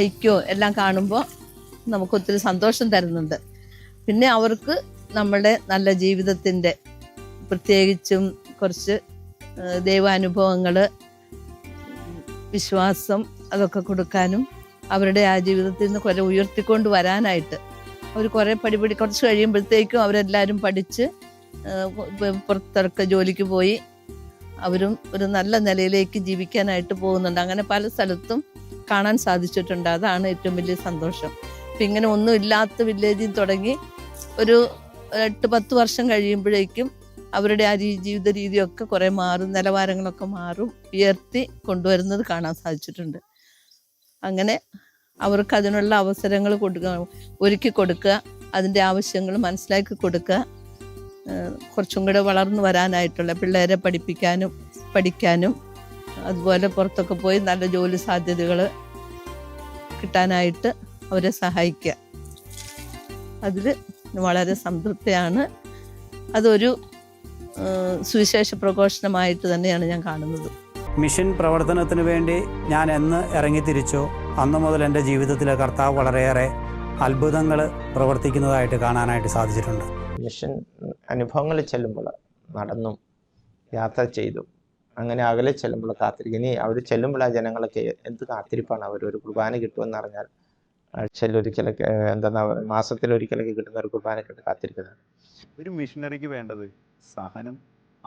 ഐക്യവും എല്ലാം കാണുമ്പോൾ നമുക്കൊത്തിരി സന്തോഷം തരുന്നുണ്ട്. പിന്നെ അവർക്ക് നമ്മുടെ നല്ല ജീവിതത്തിൻ്റെ പ്രത്യേകിച്ചും കുറച്ച് ദൈവാനുഭവങ്ങൾ, വിശ്വാസം അതൊക്കെ കൊടുക്കാനും അവരുടെ ആ ജീവിതത്തിൽ നിന്ന് കുറേ ഉയർത്തിക്കൊണ്ട് വരാനായിട്ട് അവർ കുറേ കുറച്ച് കഴിയുമ്പോഴത്തേക്കും അവരെല്ലാവരും പഠിച്ച് പുറത്തൊക്കെ ജോലിക്ക് പോയി അവരും ഒരു നല്ല നിലയിലേക്ക് ജീവിക്കാനായിട്ട് പോകുന്നുണ്ട്. അങ്ങനെ പല സ്ഥലത്തും കാണാൻ സാധിച്ചിട്ടുണ്ട്. അതാണ് ഏറ്റവും വലിയ സന്തോഷം. അപ്പം ഇങ്ങനെ ഒന്നും ഇല്ലാത്ത വില്ലേജിൽ തുടങ്ങി ഒരു 8-10 വർഷം കഴിയുമ്പോഴേക്കും അവരുടെ ആ ജീവിത രീതിയൊക്കെ കുറേ മാറും, നിലവാരങ്ങളൊക്കെ മാറും, ഉയർത്തി കൊണ്ടുവരുന്നത് കാണാൻ സാധിച്ചിട്ടുണ്ട്. അങ്ങനെ അവർക്ക് അതിനുള്ള അവസരങ്ങൾ ഒരുക്കി കൊടുക്കുക, അതിൻ്റെ ആവശ്യങ്ങൾ മനസ്സിലാക്കി കൊടുക്കുക, കുറച്ചും കൂടെ വളർന്നു വരാനായിട്ടുള്ള പിള്ളേരെ പഠിക്കാനും അതുപോലെ പുറത്തൊക്കെ പോയി നല്ല ജോലി സാധ്യതകൾ കിട്ടാനായിട്ട് അവരെ സഹായിക്കുക. അതിൽ വളരെ സംതൃപ്തിയാണ്. അതൊരു സുവിശേഷ പ്രഘോഷണമായിട്ട് തന്നെയാണ് ഞാൻ കാണുന്നത്. മിഷൻ പ്രവർത്തനത്തിന് വേണ്ടി ഞാൻ എന്ന് ഇറങ്ങിത്തിരിച്ചോ അന്ന് മുതൽ എൻ്റെ ജീവിതത്തിലെ കർത്താവ് വളരെയേറെ അത്ഭുതങ്ങൾ പ്രവർത്തിക്കുന്നതായിട്ട് കാണാനായിട്ട് സാധിച്ചിട്ടുണ്ട്. മിഷൻ അനുഭവങ്ങളിൽ ചെല്ലുമ്പോൾ നടന്നും യാത്ര ചെയ്തു അങ്ങനെ അകലെ ചെല്ലുമ്പോൾ കാത്തിരിക്കും. ഇനി അവിടെ ചെല്ലുമ്പോൾ ആ ജനങ്ങളൊക്കെ എന്ത് കാത്തിരിപ്പാണ്. അവരൊരു കുർബാന കിട്ടുമെന്ന് അറിഞ്ഞാൽ ആഴ്ചയിലൊരിക്കലൊക്കെ മാസത്തിലൊരിക്കലൊക്കെ കിട്ടുന്ന ഒരു കുർബാന കിട്ടും കാത്തിരിക്കുന്നത്. ഒരു മിഷണറിക്ക് വേണ്ടത് സഹനം,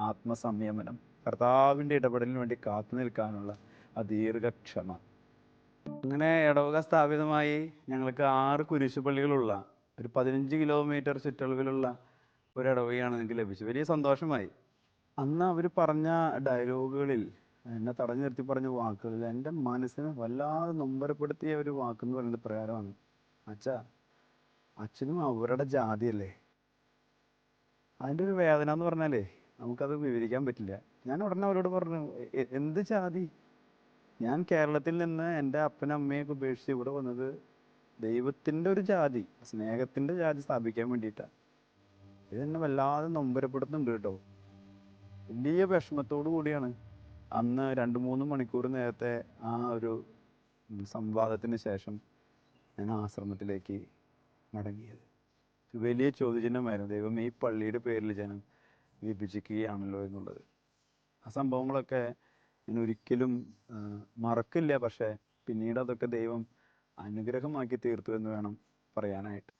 ആത്മസംയമനം, കർത്താവിൻ്റെ ഇടപെടലിന് വേണ്ടി കാത്തു നിൽക്കാനുള്ള ആ ദീർഘക്ഷമ. അങ്ങനെ ഇടവക സ്ഥാപിതമായി ഞങ്ങൾക്ക് 6 കുരിശുപള്ളികളുള്ള ഒരു 15 കിലോമീറ്റർ ചുറ്റളവിലുള്ള ഒരു ഇടവകയാണ് എനിക്ക് ലഭിച്ചത്. വലിയ സന്തോഷമായി. അന്ന് അവർ പറഞ്ഞ ഡയലോഗുകളിൽ, എന്നെ തടഞ്ഞു നിർത്തി പറഞ്ഞ വാക്കുകളിൽ എൻ്റെ മനസ്സിനെ വല്ലാതെ നൊമ്പരപ്പെടുത്തിയ ഒരു വാക്കെന്ന് പറയുന്നത് പ്രകാരമാണ്, അച്ഛനും അവരുടെ ജാതിയല്ലേ. അതിൻ്റെ ഒരു വേദന എന്ന് പറഞ്ഞാലേ നമുക്കത് വിവരിക്കാൻ പറ്റില്ല. ഞാൻ ഉടനെ അവരോട് പറഞ്ഞു, എന്ത് ജാതി? ഞാൻ കേരളത്തിൽ നിന്ന് എൻ്റെ അപ്പനും അമ്മയൊക്കെ ഉപേക്ഷിച്ച് ഇവിടെ വന്നത് ദൈവത്തിൻ്റെ ഒരു ജാതി, സ്നേഹത്തിൻ്റെ ജാതി സ്ഥാപിക്കാൻ വേണ്ടിയിട്ടാണ്. ഇതെന്നെ വല്ലാതെ നൊമ്പരപ്പെടുത്തുന്നുണ്ട് കേട്ടോ. വലിയ വിഷമത്തോടു കൂടിയാണ് അന്ന് 2-3 മണിക്കൂർ നേരത്തെ ആ ഒരു സംവാദത്തിന് ശേഷം ഞാൻ ആശ്രമത്തിലേക്ക് മടങ്ങിയത്. വലിയ ചോദ്യചിഹ്നമായിരുന്നു, ദൈവം ഈ പള്ളിയുടെ പേരിൽ ജനം വിഭജിക്കുകയാണല്ലോ എന്നുള്ളത്. ആ സംഭവങ്ങളൊക്കെ ഞാൻ ഒരിക്കലും മറക്കില്ല. പക്ഷേ പിന്നീട് അതൊക്കെ ദൈവം അനുഗ്രഹമാക്കി തീർത്തു എന്ന് വേണം പറയാനായിട്ട്.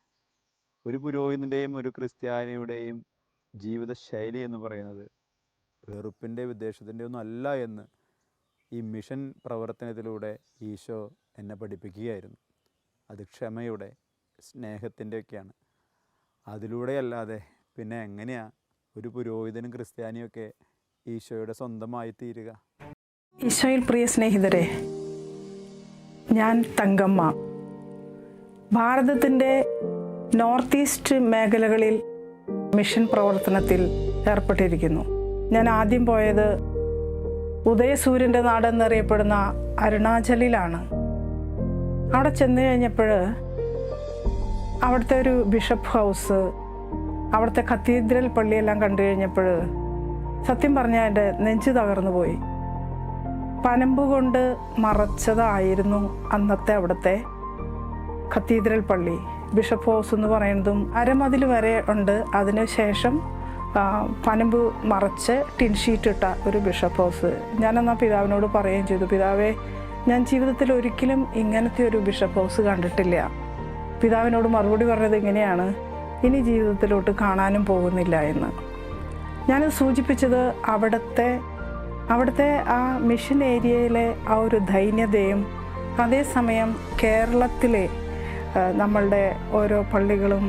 ഒരു പുരോഹിതൻ്റെയും ഒരു ക്രിസ്ത്യാനിയുടെയും ജീവിതശൈലി എന്ന് പറയുന്നത് വെറുപ്പിൻ്റെ വിദ്വേഷത്തിൻ്റെ ഒന്നും അല്ല എന്ന് ഈ മിഷൻ പ്രവർത്തനത്തിലൂടെ ഈശോ എന്നെ പഠിപ്പിക്കുകയായിരുന്നു. അത് ക്ഷമയുടെ, സ്നേഹത്തിൻ്റെയൊക്കെയാണ്. അതിലൂടെയല്ലാതെ പിന്നെ എങ്ങനെയാണ് ഒരു പുരോഹിതനും ക്രിസ്ത്യാനിയൊക്കെ ഈശോയുടെ സ്വന്തമായി തീരുക? ഈശോയിൽ പ്രിയ സ്നേഹിതരെ, ഞാൻ തങ്കമ്മ. ഭാരതത്തിൻ്റെ നോർത്ത് ഈസ്റ്റ് മേഖലകളിൽ മിഷൻ പ്രവർത്തനത്തിൽ ഏർപ്പെട്ടിരിക്കുന്നു. ഞാൻ ആദ്യം പോയത് ഉദയസൂര്യൻ്റെ നാടെന്നറിയപ്പെടുന്ന അരുണാചലിലാണ്. അവിടെ ചെന്ന് കഴിഞ്ഞപ്പോൾ അവിടുത്തെ ഒരു ബിഷപ്പ് ഹൗസ്, അവിടുത്തെ കത്തീഡ്രൽ പള്ളിയെല്ലാം കണ്ടു കഴിഞ്ഞപ്പോൾ സത്യം പറഞ്ഞാൽ എൻ്റെ നെഞ്ച് തകർന്നു പോയി. പനമ്പ് കൊണ്ട് മറച്ചതായിരുന്നു അന്നത്തെ അവിടുത്തെ കത്തീഡ്രൽ പള്ളി. ബിഷപ്പ് ഹൗസ് എന്ന് പറയുന്നതും അരമതിൽ വരെ ഉണ്ട്. അതിന് ശേഷം പനമ്പ് മറച്ച് ടിൻഷീറ്റ് ഇട്ട ഒരു ബിഷപ്പ് ഹൗസ്. ഞാനെന്നാൽ പിതാവിനോട് പറയുകയും ചെയ്തു, പിതാവേ, ഞാൻ ജീവിതത്തിൽ ഒരിക്കലും ഇങ്ങനത്തെ ഒരു ബിഷപ്പ് ഹൗസ് കണ്ടിട്ടില്ല. പിതാവിനോട് മറുപടി പറഞ്ഞത് ഇങ്ങനെയാണ്, ഇനി ജീവിതത്തിലോട്ട് കാണാനും പോകുന്നില്ല എന്ന്. ഞാനത് സൂചിപ്പിച്ചത് അവിടുത്തെ ആ മിഷൻ ഏരിയയിലെ ആ ഒരു ദൈന്യതയും അതേസമയം കേരളത്തിലെ നമ്മളുടെ ഓരോ പള്ളികളും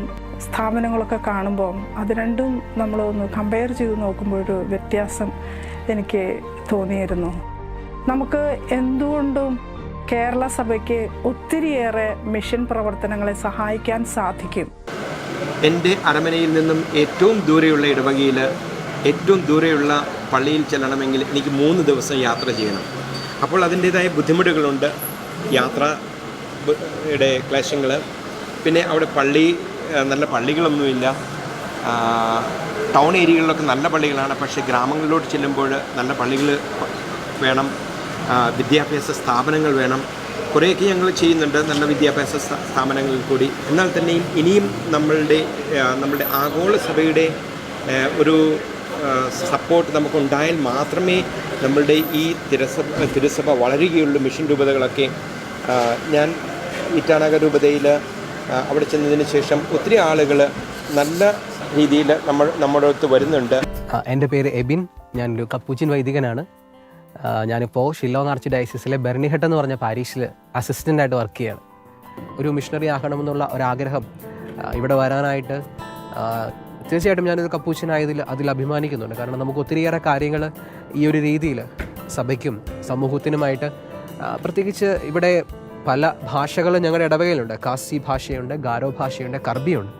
സ്ഥാപനങ്ങളൊക്കെ കാണുമ്പോൾ അത് രണ്ടും നമ്മളൊന്ന് കമ്പയർ ചെയ്ത് നോക്കുമ്പോൾ ഒരു വ്യത്യാസം എനിക്ക് തോന്നിയിരുന്നു. നമുക്ക് എന്തുകൊണ്ടും കേരള സഭയ്ക്ക് ഒത്തിരിയേറെ മിഷൻ പ്രവർത്തനങ്ങളെ സഹായിക്കാൻ സാധിക്കും. എൻ്റെ അരമനയിൽ നിന്നും ഏറ്റവും ദൂരെയുള്ള ഇടവകയിൽ, ഏറ്റവും ദൂരെയുള്ള പള്ളിയിൽ ചെല്ലണമെങ്കിൽ എനിക്ക് 3 ദിവസം യാത്ര ചെയ്യണം. അപ്പോൾ അതിൻ്റേതായ ബുദ്ധിമുട്ടുകളുണ്ട്, യാത്രയുടെ ക്ലേശങ്ങൾ. പിന്നെ അവിടെ നല്ല പള്ളികളൊന്നുമില്ല. ടൗൺ ഏരിയകളിലൊക്കെ നല്ല പള്ളികളാണ്, പക്ഷേ ഗ്രാമങ്ങളിലോട്ട് ചെല്ലുമ്പോൾ നല്ല പള്ളികൾ വേണം, വിദ്യാഭ്യാസ സ്ഥാപനങ്ങൾ വേണം. കുറേയൊക്കെ ഞങ്ങൾ ചെയ്യുന്നുണ്ട് നല്ല വിദ്യാഭ്യാസ സ്ഥാപനങ്ങളിൽ കൂടി. എന്നാൽ തന്നെയും ഇനിയും നമ്മളുടെ ആഗോള സഭയുടെ ഒരു സപ്പോർട്ട് നമുക്കുണ്ടായാൽ മാത്രമേ നമ്മളുടെ ഈ തിരുസഭ വളരുകയുള്ളൂ. മിഷൻ രൂപതകളൊക്കെ ഞാൻ ഇറ്റാനഗർ രൂപതയിൽ അവിടെ ചെന്നതിന് ശേഷം ഒത്തിരി ആളുകൾ നല്ല രീതിയിൽ നമ്മുടെ അടുത്ത് വരുന്നുണ്ട്. എൻ്റെ പേര് എബിൻ, ഞാനൊരു കപ്പൂച്ചിൻ വൈദികനാണ്. ഞാനിപ്പോൾ ഷില്ലോങ് ആർച്ച് ഡയസിസിലെ ബെർണിഹട്ട് എന്ന് പറഞ്ഞ പാരീഷിൽ അസിസ്റ്റൻ്റായിട്ട് വർക്ക് ചെയ്യാണ്. ഒരു മിഷണറി ആകണമെന്നുള്ള ഒരാഗ്രഹം ഇവിടെ വരാനായിട്ട് തീർച്ചയായിട്ടും ഞാനൊരു കപ്പൂച്ചിനായതിൽ അതിൽ അഭിമാനിക്കുന്നുണ്ട്. കാരണം നമുക്ക് ഒത്തിരിയേറെ കാര്യങ്ങൾ ഈ ഒരു രീതിയിൽ സഭയ്ക്കും സമൂഹത്തിനുമായിട്ട്, പ്രത്യേകിച്ച് ഇവിടെ പല ഭാഷകൾ ഞങ്ങളുടെ ഇടവകയിലുണ്ട്. കാസി ഭാഷയുണ്ട്, ഗാരോ ഭാഷയുണ്ട്, കർബിയുണ്ട്.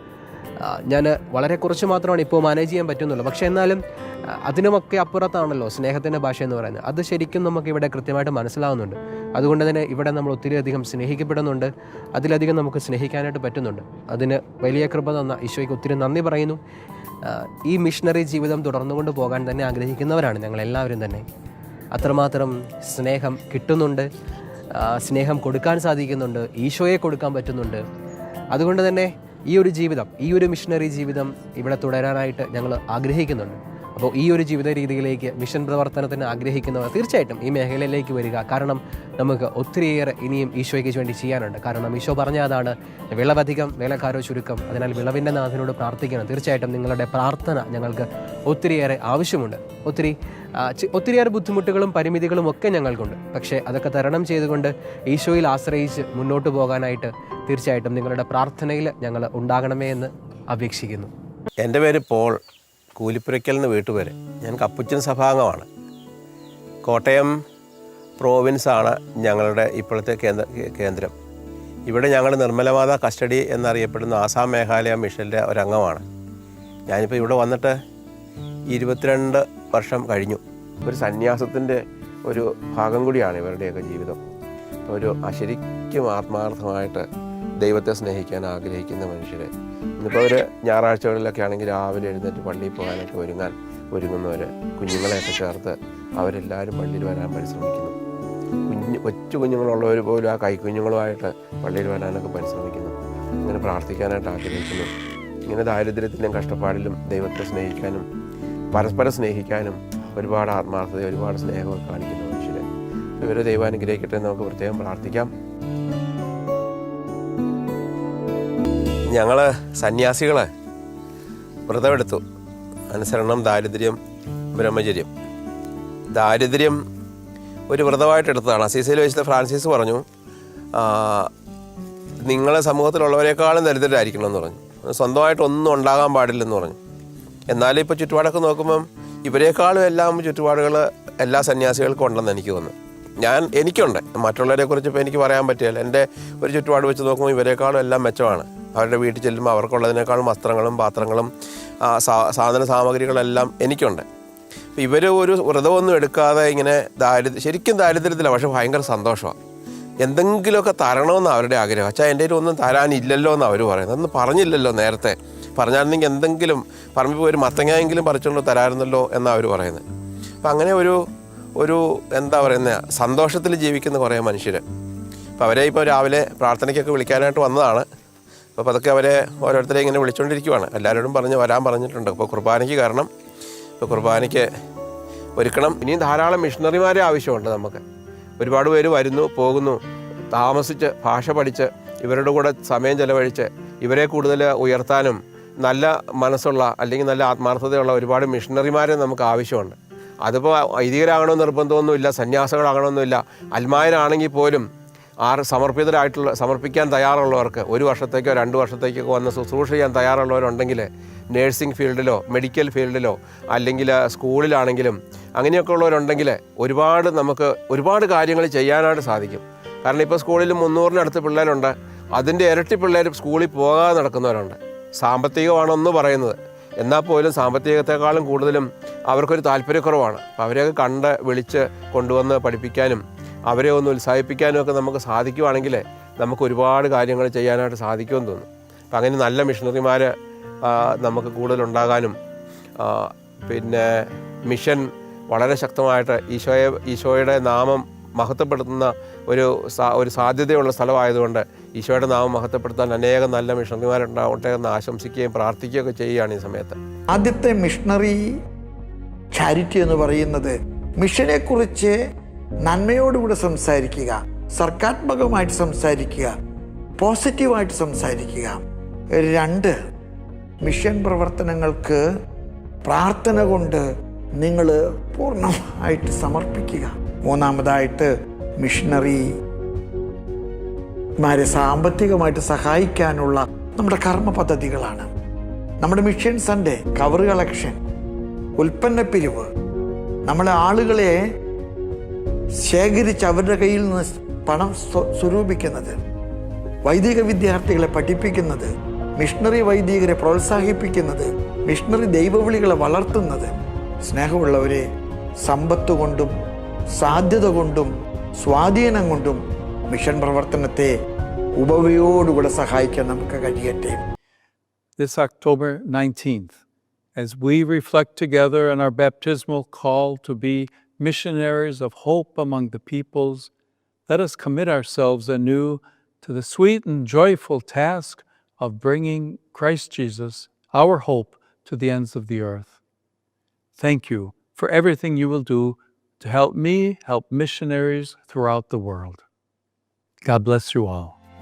ഞാൻ വളരെ കുറച്ച് മാത്രമാണ് ഇപ്പോൾ മാനേജ് ചെയ്യാൻ പറ്റുന്നുള്ളൂ. പക്ഷേ എന്നാലും അതിനുമൊക്കെ അപ്പുറത്താണല്ലോ സ്നേഹത്തിൻ്റെ ഭാഷ എന്ന് പറയുന്നത്. അത് ശരിക്കും നമുക്ക് ഇവിടെ കൃത്യമായിട്ട് മനസ്സിലാവുന്നുണ്ട്. അതുകൊണ്ട് തന്നെ ഇവിടെ നമ്മൾ ഒത്തിരിയധികം സ്നേഹിക്കപ്പെടുന്നുണ്ട്, അതിലധികം നമുക്ക് സ്നേഹിക്കാനായിട്ട് പറ്റുന്നുണ്ട്. അതിന് വലിയ കൃപ തന്ന ഈശോയ്ക്ക് ഒത്തിരി നന്ദി പറയുന്നു. ഈ മിഷണറി ജീവിതം തുടർന്നുകൊണ്ട് പോകാൻ തന്നെ ആഗ്രഹിക്കുന്നവരാണ് ഞങ്ങളെല്ലാവരും തന്നെ. അത്രമാത്രം സ്നേഹം കിട്ടുന്നുണ്ട്, സ്നേഹം കൊടുക്കാൻ സാധിക്കുന്നുണ്ട്, ഈശോയെ കൊടുക്കാൻ പറ്റുന്നുണ്ട്. അതുകൊണ്ട് തന്നെ ഈ ഒരു മിഷണറി ജീവിതം ഇവിടെ തുടരാനായിട്ട് ഞങ്ങൾ ആഗ്രഹിക്കുന്നുണ്ട്. അപ്പോൾ ഈ ഒരു ജീവിത രീതിയിലേക്ക് മിഷൻ പ്രവർത്തനത്തിന് ആഗ്രഹിക്കുന്നവർ തീർച്ചയായിട്ടും ഈ മേഖലയിലേക്ക് വരിക. കാരണം നമുക്ക് ഒത്തിരിയേറെ ഇനിയും ഈശോയ്ക്ക് വേണ്ടി ചെയ്യാനുണ്ട്. കാരണം ഈശോ പറഞ്ഞ അതാണ്, വിളവധികം വേലക്കാരോ ചുരുക്കം. അതിനാൽ വിളവിൻ്റെ നാഥനോട് പ്രാർത്ഥിക്കണം. തീർച്ചയായിട്ടും നിങ്ങളുടെ പ്രാർത്ഥന ഞങ്ങൾക്ക് ഒത്തിരിയേറെ ആവശ്യമുണ്ട്. ഒത്തിരിയേറെ ബുദ്ധിമുട്ടുകളും പരിമിതികളും ഒക്കെ ഞങ്ങൾക്കുണ്ട്. പക്ഷേ അതൊക്കെ തരണം ചെയ്തുകൊണ്ട് ഈശോയിൽ ആശ്രയിച്ച് മുന്നോട്ട് പോകാനായിട്ട് തീർച്ചയായിട്ടും നിങ്ങളുടെ പ്രാർത്ഥനയിൽ ഞങ്ങൾ ഉണ്ടാകണമേ എന്ന് അപേക്ഷിക്കുന്നു. എൻ്റെ പേര് പോൾ. കൂലിപ്പുരയ്ക്കൽ നിന്ന് വീട്ടുപേര്. ഞാൻ കപ്പുച്ചൻ സഭാംഗമാണ്. കോട്ടയം പ്രോവിൻസാണ് ഞങ്ങളുടെ ഇപ്പോഴത്തെ കേന്ദ്രം. ഇവിടെ ഞങ്ങൾ നിർമ്മലമാത കസ്റ്റഡി എന്നറിയപ്പെടുന്ന ആസാം മേഘാലയ മിഷൻ്റെ ഒരംഗമാണ്. ഞാനിപ്പോൾ ഇവിടെ വന്നിട്ട് 22 വർഷം കഴിഞ്ഞു. ഒരു സന്യാസത്തിൻ്റെ ഒരു ഭാഗം കൂടിയാണ് ഇവരുടെയൊക്കെ ജീവിതം. ഒരു ശരിക്കും ആത്മാർത്ഥമായിട്ട് ദൈവത്തെ സ്നേഹിക്കാൻ ആഗ്രഹിക്കുന്ന മനുഷ്യർ. ഇന്നിപ്പോൾ അവർ ഞായറാഴ്ചകളിലൊക്കെ ആണെങ്കിൽ രാവിലെ എഴുന്നേറ്റ് പള്ളിയിൽ പോകാനൊക്കെ ഒരുങ്ങുന്നവർ, കുഞ്ഞുങ്ങളെയൊക്കെ ചേർത്ത് അവരെല്ലാവരും പള്ളിയിൽ വരാൻ പരിശ്രമിക്കുന്നു. കൊച്ചു കുഞ്ഞുങ്ങളുള്ളവർ പോലും ആ കൈക്കുഞ്ഞുങ്ങളുമായിട്ട് പള്ളിയിൽ വരാനൊക്കെ പരിശ്രമിക്കുന്നു. ഇങ്ങനെ പ്രാർത്ഥിക്കാനായിട്ട് ആഗ്രഹിക്കുന്നു. ഇങ്ങനെ ദാരിദ്ര്യത്തിലും കഷ്ടപ്പാടിലും ദൈവത്തെ സ്നേഹിക്കാനും പരസ്പരം സ്നേഹിക്കാനും ഒരുപാട് ആത്മാർത്ഥത, ഒരുപാട് സ്നേഹമൊക്കെ കാണിക്കുന്ന മനുഷ്യർ. ഇവരെ ദൈവം അനുഗ്രഹിക്കട്ടെ എന്ന് നമുക്ക് പ്രത്യേകം പ്രാർത്ഥിക്കാം. ഞങ്ങൾ സന്യാസികൾ വ്രതമെടുത്തു. അനുസരണം, ദാരിദ്ര്യം, ബ്രഹ്മചര്യം. ദാരിദ്ര്യം ഒരു വ്രതമായിട്ട് എടുത്തതാണ്. അസീസിയിൽ വെച്ചിട്ട് ഫ്രാൻസിസ് പറഞ്ഞു, നിങ്ങളെ സമൂഹത്തിലുള്ളവരെക്കാളും ദരിദ്രരായിരിക്കണം എന്ന് പറഞ്ഞു. സ്വന്തമായിട്ടൊന്നും ഉണ്ടാകാൻ പാടില്ലെന്ന് പറഞ്ഞു. എന്നാലും ഇപ്പോൾ ചുറ്റുപാടൊക്കെ നോക്കുമ്പം ഇവരെക്കാളും എല്ലാം ചുറ്റുപാടുകൾ എല്ലാ സന്യാസികൾക്കും ഉണ്ടെന്ന് എനിക്ക് തോന്നുന്നു. എനിക്കുണ്ട്. മറ്റുള്ളവരെക്കുറിച്ച് ഇപ്പോൾ എനിക്ക് പറയാൻ പറ്റില്ല. എൻ്റെ ഒരു ചുറ്റുപാട് വെച്ച് നോക്കുമ്പോൾ ഇവരെക്കാളും എല്ലാം മെച്ചമാണ്. അവരുടെ വീട്ടിൽ ചെല്ലുമ്പോൾ അവർക്കുള്ളതിനേക്കാളും വസ്ത്രങ്ങളും പാത്രങ്ങളും സാധന സാമഗ്രികളെല്ലാം എനിക്കുണ്ട്. അപ്പോൾ ഇവർ ഒരു വ്രതമൊന്നും എടുക്കാതെ ഇങ്ങനെ ശരിക്കും ദാരിദ്ര്യത്തിലാണ്, പക്ഷേ ഭയങ്കര സന്തോഷമാണ്. എന്തെങ്കിലുമൊക്കെ തരണമെന്ന് അവരുടെ ആഗ്രഹം. അച്ഛാ എൻ്റെ ഒന്നും തരാനില്ലല്ലോ എന്ന് അവർ പറയുന്നത്. അതൊന്നും പറഞ്ഞില്ലല്ലോ നേരത്തെ. പറഞ്ഞായിരുന്നെങ്കിൽ എന്തെങ്കിലും പറമ്പിൽ പോയി ഒരു മത്തങ്ങയെങ്കിലും പറിച്ചുകൊണ്ട് തരാമായിരുന്നല്ലോ എന്നാണ് അവർ പറയുന്നത്. അപ്പം അങ്ങനെ ഒരു എന്താ പറയുന്നത്, സന്തോഷത്തിൽ ജീവിക്കുന്ന കുറേ മനുഷ്യർ. അപ്പോൾ അവരെ ഇപ്പോൾ രാവിലെ പ്രാർത്ഥനയ്ക്കൊക്കെ വിളിക്കാനായിട്ട് വന്നതാണ്. അപ്പോൾ അതൊക്കെ അവരെ ഓരോരുത്തരെ ഇങ്ങനെ വിളിച്ചുകൊണ്ടിരിക്കുവാണ്. എല്ലാവരോടും വരാൻ പറഞ്ഞിട്ടുണ്ട്. ഇപ്പോൾ കുർബാനയ്ക്ക് കാരണം, ഇപ്പോൾ കുർബാനയ്ക്ക് ഒരുക്കണം. ഇനിയും ധാരാളം മിഷണറിമാരെ ആവശ്യമുണ്ട് നമുക്ക്. ഒരുപാട് പേര് വരുന്നു പോകുന്നു, താമസിച്ച് ഭാഷ പഠിച്ച് ഇവരുടെ കൂടെ സമയം ചെലവഴിച്ച് ഇവരെ കൂടുതൽ ഉയർത്താനും നല്ല മനസ്സുള്ള അല്ലെങ്കിൽ നല്ല ആത്മാർത്ഥതയുള്ള ഒരുപാട് മിഷണറിമാരെ നമുക്ക് ആവശ്യമുണ്ട്. അതിപ്പോൾ വൈദികരാകണമെന്ന് നിർബന്ധമൊന്നുമില്ല, സന്യാസികളാകണമെന്നില്ല. അൽമായരാണെങ്കിൽ പോലും സമർപ്പിക്കാൻ തയ്യാറുള്ളവർക്ക് 1 വർഷത്തേക്കോ 2 വർഷത്തേക്കോ വന്ന് ശുശ്രൂഷ ചെയ്യാൻ തയ്യാറുള്ളവരുണ്ടെങ്കിൽ നേഴ്സിംഗ് ഫീൽഡിലോ മെഡിക്കൽ ഫീൽഡിലോ അല്ലെങ്കിൽ സ്കൂളിലാണെങ്കിലും അങ്ങനെയൊക്കെ ഉള്ളവരുണ്ടെങ്കിൽ നമുക്ക് ഒരുപാട് കാര്യങ്ങൾ ചെയ്യാനായിട്ട് സാധിക്കും. കാരണം ഇപ്പോൾ സ്കൂളിൽ 300-നടുത്ത് പിള്ളേരുണ്ട്. അതിൻ്റെ ഇരട്ടി പിള്ളേർ സ്കൂളിൽ പോകാതെ നടക്കുന്നവരുണ്ട്. സാമ്പത്തികമാണെന്ന് പറയുന്നത്, എന്നാൽ പോലും സാമ്പത്തികത്തെക്കാളും കൂടുതലും അവർക്കൊരു താല്പര്യക്കുറവാണ്. അപ്പോൾ അവരെയൊക്കെ വിളിച്ച് കൊണ്ടുവന്ന് പഠിപ്പിക്കാനും അവരെ ഒന്ന് ഉത്സാഹിപ്പിക്കാനും ഒക്കെ നമുക്ക് സാധിക്കുവാണെങ്കിൽ നമുക്ക് ഒരുപാട് കാര്യങ്ങൾ ചെയ്യാനായിട്ട് സാധിക്കുമെന്ന് തോന്നുന്നു. അപ്പം അങ്ങനെ നല്ല മിഷണറിമാർ നമുക്ക് കൂടുതലുണ്ടാകാനും പിന്നെ മിഷൻ വളരെ ശക്തമായിട്ട് ഈശോയുടെ നാമം മഹത്വപ്പെടുത്തുന്ന ഒരു സാധ്യതയുള്ള സ്ഥലമായതുകൊണ്ട് ഈശോയുടെ നാമം മഹത്വപ്പെടുത്താൻ അനേകം നല്ല മിഷണറിമാരുണ്ടാവട്ടെ എന്ന് ആശംസിക്കുകയും പ്രാർത്ഥിക്കുകയൊക്കെ ചെയ്യുകയാണ് ഈ സമയത്ത്. ആദ്യത്തെ മിഷണറി ചാരിറ്റി എന്ന് പറയുന്നത് മിഷനെക്കുറിച്ച് നന്മയോടുകൂടെ സംസാരിക്കുക, സർഗാത്മകമായിട്ട് സംസാരിക്കുക, പോസിറ്റീവായിട്ട് സംസാരിക്കുക. 2, മിഷൻ പ്രവർത്തനങ്ങൾക്ക് പ്രാർത്ഥന കൊണ്ട് നിങ്ങൾ പൂർണ്ണമായിട്ട് സമർപ്പിക്കുക. 3-മതായിട്ട് മിഷണറിമാരെ സാമ്പത്തികമായിട്ട് സഹായിക്കാനുള്ള നമ്മുടെ കർമ്മ പദ്ധതികളാണ്. നമ്മുടെ മിഷൻ സൺഡേ, കവർ കളക്ഷൻ, ഉൽപ്പന്നപ്പിരിവ്, നമ്മളെ ആളുകളെ ശേഖരിച്ച് അവരുടെ കയ്യിൽ നിന്ന് പണം സ്വരൂപിക്കുന്നത്, വൈദിക വിദ്യാർത്ഥികളെ പഠിപ്പിക്കുന്നത്, മിഷണറി വൈദികരെ പ്രോത്സാഹിപ്പിക്കുന്നത്, മിഷണറി ദൈവവിളികളെ വളർത്തുന്നത്. സ്നേഹമുള്ളവരെ, സമ്പത്ത് കൊണ്ടും സാധ്യത കൊണ്ടും സ്വാധീനം കൊണ്ടും മിഷൻ പ്രവർത്തനത്തെ ഉപവിയോടുകൂടെ സഹായിക്കാൻ നമുക്ക് കഴിയട്ടെ. This October 19th, as we reflect together on our baptismal call to be missionaries of hope among the peoples, let us commit ourselves anew to the sweet and joyful task of bringing Christ Jesus, our hope, to the ends of the earth. Thank you for everything you will do to help me help missionaries throughout the world. God bless you all.